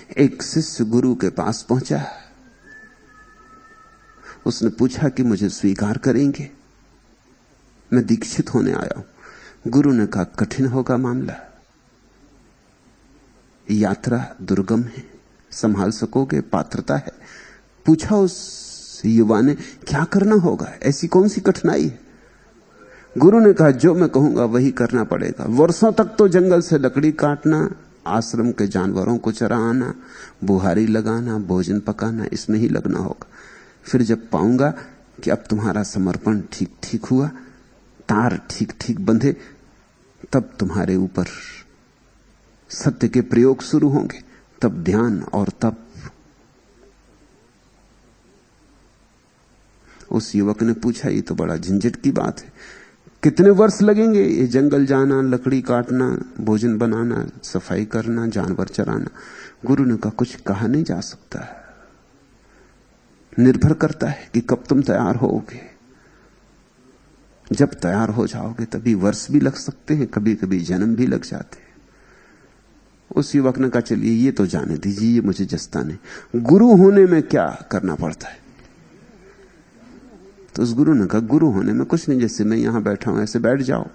एक शिष्य गुरु के पास पहुंचा। उसने पूछा कि मुझे स्वीकार करेंगे, मैं दीक्षित होने आया हूं। गुरु ने कहा कठिन होगा मामला, यात्रा दुर्गम है, संभाल सकोगे, पात्रता है। पूछा उस युवा ने क्या करना होगा, ऐसी कौन सी कठिनाई है। गुरु ने कहा जो मैं कहूंगा वही करना पड़ेगा। वर्षों तक तो जंगल से लकड़ी काटना, आश्रम के जानवरों को चराना, बुहारी लगाना, भोजन पकाना, इसमें ही लगना होगा। फिर जब पाऊंगा कि अब तुम्हारा समर्पण ठीक ठीक हुआ, तार ठीक ठीक बंधे, तब तुम्हारे ऊपर सत्य के प्रयोग शुरू होंगे, तब ध्यान और तप। उस युवक ने पूछा ये तो बड़ा झंझट की बात है, कितने वर्ष लगेंगे ये जंगल जाना, लकड़ी काटना, भोजन बनाना, सफाई करना, जानवर चराना। गुरु ने कहा कुछ कहा नहीं जा सकता है, निर्भर करता है कि कब तुम तैयार होगे। जब तैयार हो जाओगे तभी वर्ष भी लग सकते हैं, कभी कभी जन्म भी लग जाते हैं। उस युवक ने कहा चलिए ये तो जाने दीजिए, ये मुझे जसता नहीं। गुरु होने में क्या करना पड़ता है? तो उस गुरु ने कहा गुरु होने में कुछ नहीं, जैसे मैं यहां बैठा हूं ऐसे बैठ जाओ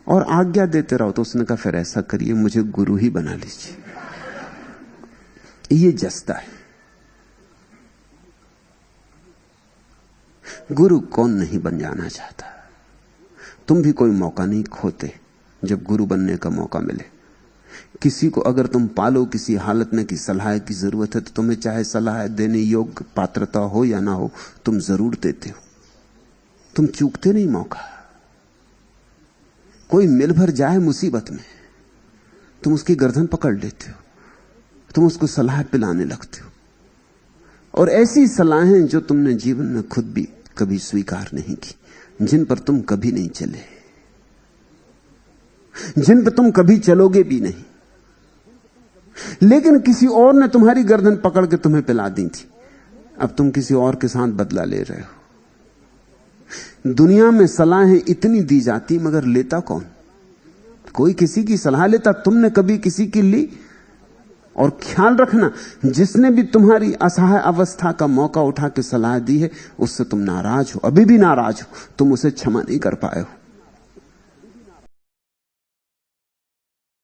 और आज्ञा देते रहो। तो उसने कहा फिर ऐसा करिए, मुझे गुरु ही बना लीजिए, ये जसता है। गुरु कौन नहीं बन जाना चाहता? तुम भी कोई मौका नहीं खोते जब गुरु बनने का मौका मिले। किसी को अगर तुम पालो किसी हालत में कि सलाह की जरूरत है, तो तुम्हें चाहे सलाह देने योग्य पात्रता हो या ना हो, तुम जरूर देते हो। तुम चूकते नहीं मौका। कोई मिल भर जाए मुसीबत में, तुम उसकी गर्दन पकड़ लेते हो, तुम उसको सलाह पिलाने लगते हो। और ऐसी सलाहें जो तुमने जीवन में खुद भी कभी स्वीकार नहीं की, जिन पर तुम कभी नहीं चले, जिन पर तुम कभी चलोगे भी नहीं, लेकिन किसी और ने तुम्हारी गर्दन पकड़ के तुम्हें पिला दी थी। अब तुम किसी और के साथ बदला ले रहे हो। दुनिया में सलाहें इतनी दी जाती, मगर लेता कौन? कोई किसी की सलाह लेता? तुमने कभी किसी की ली? और ख्याल रखना, जिसने भी तुम्हारी असहाय अवस्था का मौका उठा के सलाह दी है, उससे तुम नाराज हो, अभी भी नाराज हो, तुम उसे क्षमा नहीं कर पाए हो।